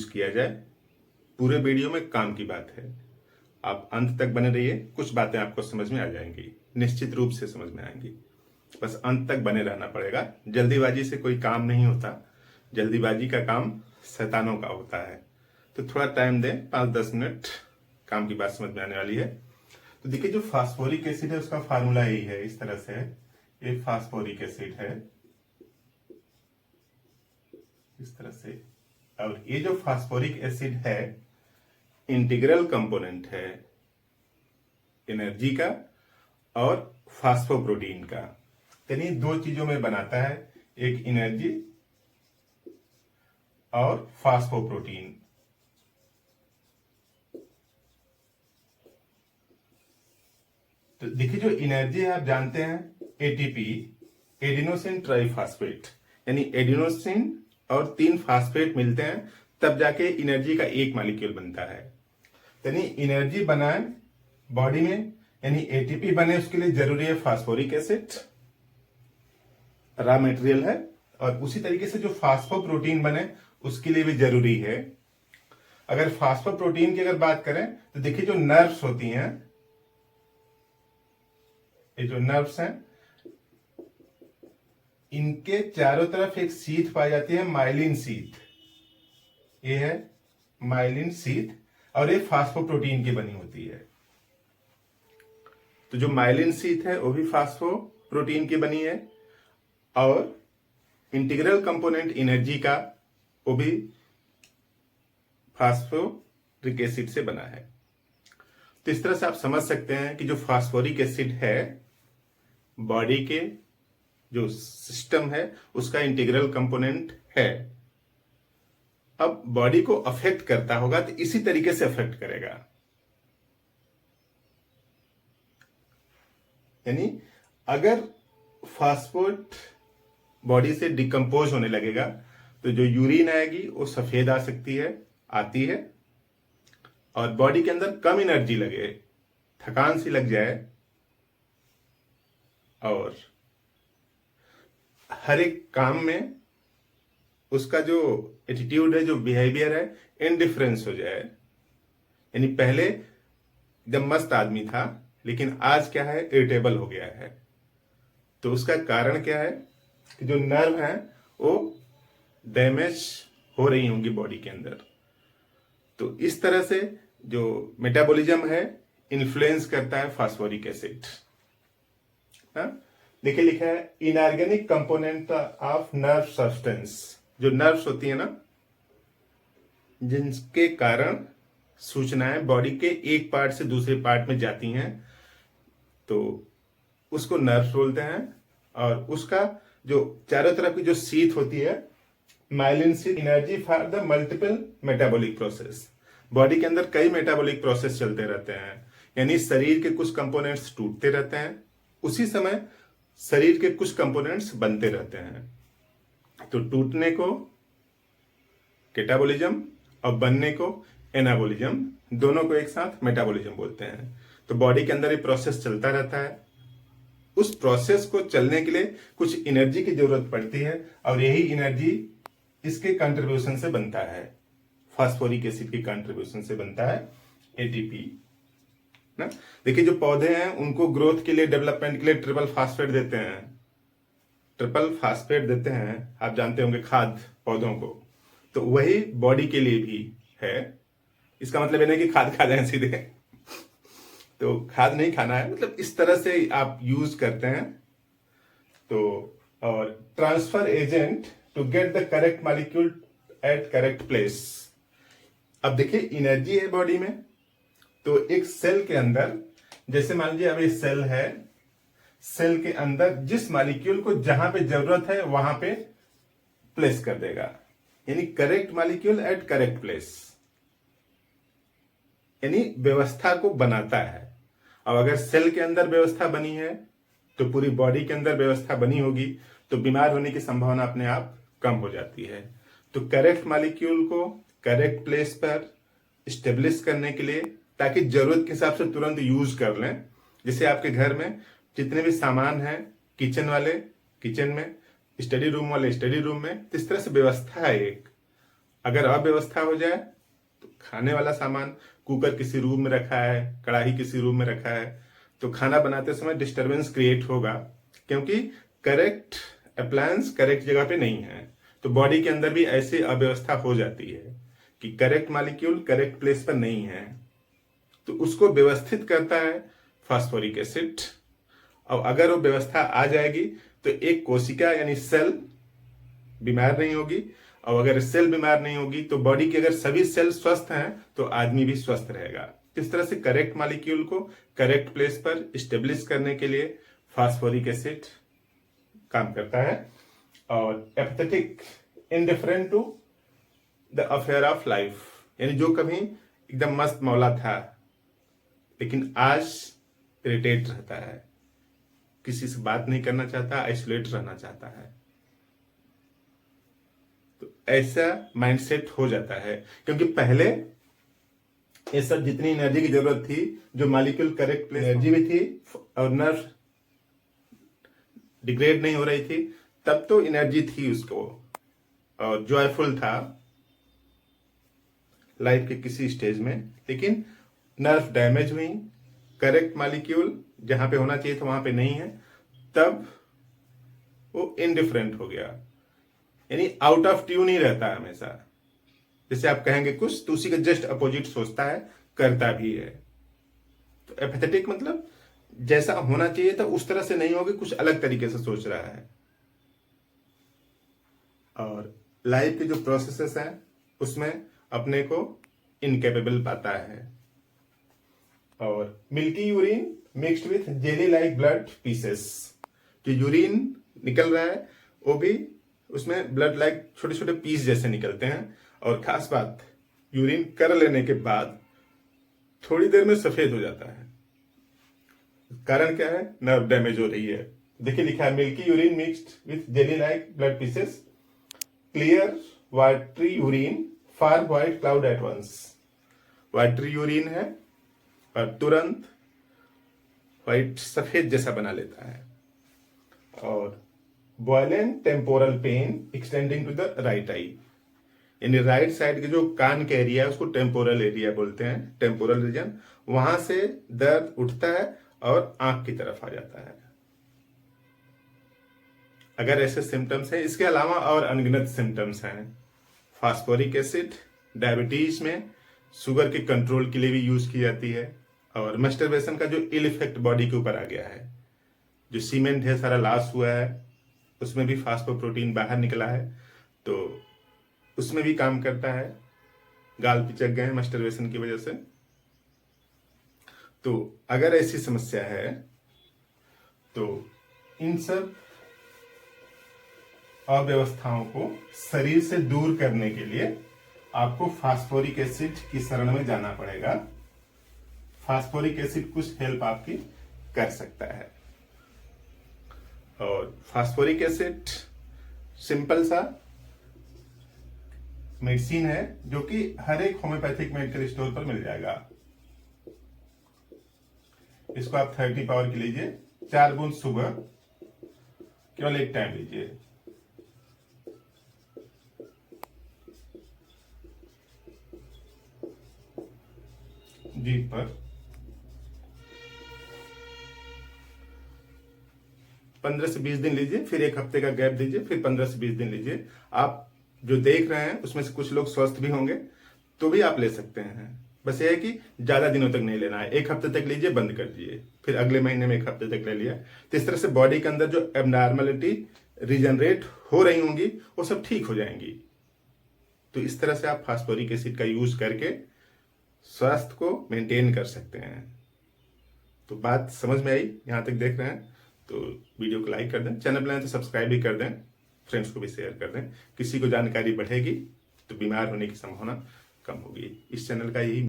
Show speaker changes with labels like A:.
A: Use किया जाए। पूरे वीडियो में काम की बात है, आप अंत तक बने रहिए, कुछ बातें आपको समझ में आ जाएंगी, निश्चित रूप से समझ में आएंगी। बस अंत तक बने रहना पड़ेगा। जल्दीबाजी से कोई काम नहीं होता, जल्दीबाजी का काम शैतानों का होता है। तो थोड़ा टाइम दें, 5-10 मिनट, काम की बात समझ में आने वाली है। तो देखिए, जो फास्फोरिक एसिड है उसका फार्मूला यही है, इस तरह से। ये फास्फोरिक एसिड है इस तरह से, और ये जो फास्फोरिक एसिड है इंटीग्रल कंपोनेंट है एनर्जी का और फास्फोप्रोटीन का। यानी दो चीजों में बनाता है, एक एनर्जी और फास्फोप्रोटीन। तो देखिए, जो एनर्जी है आप जानते हैं एटीपी, एडिनोसिन ट्राइफॉस्फेट, यानी एडिनोसिन और 3 फास्फेट मिलते हैं तब जाके एनर्जी का एक मॉलिक्यूल बनता है। यानी एनर्जी बनाए बॉडी में, यानी एटीपी बने, उसके लिए जरूरी है फास्फोरिक एसिड, रॉ मटेरियल है। और उसी तरीके से जो फास्फोप्रोटीन बने उसके लिए भी जरूरी है। अगर फास्फोप्रोटीन की अगर बात करें तो देखिए, जो नर्व्स होती हैं, ये जो नर्व्स हैं, इनके चारों तरफ एक सीथ पाई जाती है, माइलिन सीथ। ये है माइलिन सीथ, और ये फास्फोप्रोटीन की बनी होती है। तो जो माइलिन सीथ है वो भी फास्फोप्रोटीन की बनी है, और इंटीग्रल कंपोनेंट एनर्जी का वो भी फास्फोरिक एसिड से बना है। तो इस तरह से आप समझ सकते हैं कि जो फास्फोरिक एसिड है बॉडी के जो सिस्टम है उसका इंटीग्रल कंपोनेंट है। अब बॉडी को अफेक्ट करता होगा तो इसी तरीके से अफेक्ट करेगा। यानी अगर फास्फोट बॉडी से डिकम्पोज होने लगेगा तो जो यूरिन आएगी वो सफेद आ सकती है, आती है, और बॉडी के अंदर कम एनर्जी लगे, थकान सी लग जाए, और हर एक काम में उसका जो एटीट्यूड है, जो बिहेवियर है, इनडिफरेंस हो जाए। यानी पहले जब मस्त आदमी था, लेकिन आज क्या है, इरिटेबल हो गया है। तो उसका कारण क्या है कि जो नर्व है वो डैमेज हो रही होंगी बॉडी के अंदर। तो इस तरह से जो मेटाबॉलिज्म है इन्फ्लुएंस करता है फास्फोरिक एसिड। देखिए, लिखा है inorganic component of nerve substance. जो नर्व्स होती है ना, जिनके कारण सूचनाएं बॉडी के एक पार्ट से दूसरे पार्ट में जाती हैं, तो उसको नर्व्स बोलते हैं। और उसका जो चारों तरफ की जो सीथ होती है, myelin sheath, energy for the multiple metabolic process. Body के अंदर कई मेटाबॉलिक प्रोसेस चलते रहते हैं, यानी शरीर के कुछ कंपोनेंट्स टूटते रहते हैं, उसी समय शरीर के कुछ कंपोनेंट्स बनते रहते हैं। तो टूटने को कैटाबॉलिज्म और बनने को एनाबॉलिज्म, दोनों को एक साथ मेटाबॉलिज्म बोलते हैं। तो बॉडी के अंदर ये प्रोसेस चलता रहता है। उस प्रोसेस को चलने के लिए कुछ एनर्जी की जरूरत पड़ती है, और यही एनर्जी इसके कंट्रीब्यूशन से बनता है, फास्फोरिक एसिड की कंट्रीब्यूशन से बनता है एटीपी ना। देखिए, जो पौधे हैं उनको ग्रोथ के लिए, डेवलपमेंट के लिए ट्रिपल फास्फेट देते हैं। ट्रिपल फास्फेट देते हैं, आप जानते होंगे, खाद पौधों को। तो वही बॉडी के लिए भी है। इसका मतलब ये नहीं कि खाद खा जाए सीधे, तो खाद नहीं खाना है, मतलब इस तरह से आप यूज करते हैं। तो और transfer agent to get the correct molecule at correct place. अब देखिए, एनर्जी है बॉडी में, तो एक सेल के अंदर, जैसे मान लीजिए अब ये सेल है, सेल के अंदर जिस मॉलिक्यूल को जहां पे जरूरत है वहां पे प्लेस कर देगा, यानी correct molecule at correct place, यानी व्यवस्था को बनाता है। अब अगर सेल के अंदर व्यवस्था बनी है तो पूरी बॉडी के अंदर व्यवस्था बनी होगी, तो बीमार होने की संभावना अपने आप कम हो जाती है। तो करेक्ट मॉलिक्यूल को करेक्ट प्लेस पर स्टेब्लिश करने के लिए, ताकि जरूरत के हिसाब से तुरंत यूज कर लें। जैसे आपके घर में जितने भी सामान हैं, किचन वाले किचन में, स्टडी रूम वाले स्टडी रूम में, तो इस तरह से व्यवस्था है एक। अगर अव्यवस्था हो जाए तो खाने वाला सामान, कुकर किसी रूम में रखा है, कढ़ाई किसी रूम में रखा है, तो खाना बनाते समय डिस्टरबेंस क्रिएट होगा, क्योंकि करेक्ट अप्लायंस करेक्ट जगह पे नहीं है। तो बॉडी के अंदर भी ऐसी अव्यवस्था हो जाती है कि करेक्ट मॉलिक्यूल करेक्ट प्लेस पर नहीं है। तो उसको व्यवस्थित करता है फास्फोरिक एसिड। और अगर वो व्यवस्था आ जाएगी तो एक कोशिका यानी सेल बीमार नहीं होगी, और अगर सेल बीमार नहीं होगी तो बॉडी के अगर सभी सेल स्वस्थ हैं तो आदमी भी स्वस्थ रहेगा। इस तरह से करेक्ट मॉलिक्यूल को करेक्ट प्लेस पर स्टेब्लिश करने के लिए फास्फोरिक एसिड काम करता है। और apathetic, indifferent to the affair of life, यानी जो कभी एकदम मस्त मौला था लेकिन आज इरिटेट रहता है, किसी से बात नहीं करना चाहता, आइसोलेट रहना चाहता है, तो ऐसा माइंडसेट हो जाता है। क्योंकि पहले ये सब जितनी एनर्जी की जरूरत थी, जो मॉलिक्यूल करेक्ट प्लेस एनर्जी भी थी और नर्व डिग्रेड नहीं हो रही थी, तब तो एनर्जी थी उसको और जॉयफुल था लाइफ के किसी स्टेज में। लेकिन नर्व डैमेज हुई, करेक्ट मॉलिक्यूल जहां पे होना चाहिए था वहां पे नहीं है, तब वो इनडिफरेंट हो गया, यानी आउट ऑफ ट्यून ही रहता है हमेशा। जैसे आप कहेंगे कुछ तो उसी का जस्ट अपोजिट सोचता है, करता भी है। तो एपैथेटिक मतलब जैसा होना चाहिए था उस तरह से नहीं होगी, कुछ अलग तरीके से सोच रहा है। और लाइफ के जो प्रोसेसेस हैं उसमें अपने को इनकेपेबल पाता है। और milky urine mixed with jelly like blood pieces, जो यूरिन निकल रहा है वो भी उसमें ब्लड लाइक छोटे छोटे पीस जैसे निकलते हैं। और खास बात, यूरिन कर लेने के बाद थोड़ी देर में सफेद हो जाता है। कारण क्या है? नर्व डैमेज हो रही है। देखिए लिखा है milky urine mixed with jelly like blood pieces, clear watery urine far white cloud at once. Watery urine है और तुरंत व्हाइट सफेद जैसा बना लेता है। और violent temporal pain extending to the right eye, यानी राइट साइड के जो कान का एरिया है उसको टेम्पोरल एरिया बोलते हैं, टेम्पोरल रीजन, वहां से दर्द उठता है और आंख की तरफ आ जाता है। अगर ऐसे सिम्टम्स हैं, इसके अलावा और अनगिनत सिम्टम्स हैं। फास्फोरिक एसिड डायबिटीज में शुगर के कंट्रोल के लिए भी यूज की जाती है। और मस्टरबेशन का जो इल इफेक्ट बॉडी के ऊपर आ गया है, जो सीमेंट ढेर सारा लॉस हुआ है उसमें भी फास्फोप्रोटीन बाहर निकला है, तो उसमें भी काम करता है। गाल पिचक गए हैं मस्टरबेशन की वजह से। तो अगर ऐसी समस्या है तो इन सब अव्यवस्थाओं को शरीर से दूर करने के लिए आपको फास्फोरिक एसिड की शरण में जाना पड़ेगा। फास्फोरिक एसिड कुछ हेल्प आपकी कर सकता है। और फास्फोरिक एसिड सिंपल सा मेडिसिन है जो कि हर एक होम्योपैथिक मेडिकल स्टोर पर मिल जाएगा। इसको आप 30 पावर की लीजिए, 4 बूंद सुबह केवल एक टाइम लीजिए। जीभ पर 15 से 20 दिन लीजिए, फिर एक हफ्ते का गैप दीजिए, फिर 15 से 20 दिन लीजिए। आप जो देख रहे हैं उसमें से कुछ लोग स्वस्थ भी होंगे तो भी आप ले सकते हैं। बस ये है कि ज्यादा दिनों तक नहीं लेना है, एक हफ्ते तक लीजिए, बंद कर दीजिए, फिर अगले महीने में एक हफ्ते तक ले लिया। तो इस तरह से बॉडी के अंदर जो एबनॉर्मलिटी रीजनरेट हो रही होंगी वो सब ठीक हो जाएंगी। तो इस तरह से आप फास्फोरिक एसिड का यूज करके स्वास्थ्य को मेंटेन कर सकते हैं। तो बात समझ में आई? यहां तक देख रहे हैं तो वीडियो को लाइक कर दें, चैनल बनाए तो सब्सक्राइब भी कर दें, फ्रेंड्स को भी शेयर कर दें। किसी को जानकारी बढ़ेगी तो बीमार होने की संभावना कम होगी। इस चैनल का यही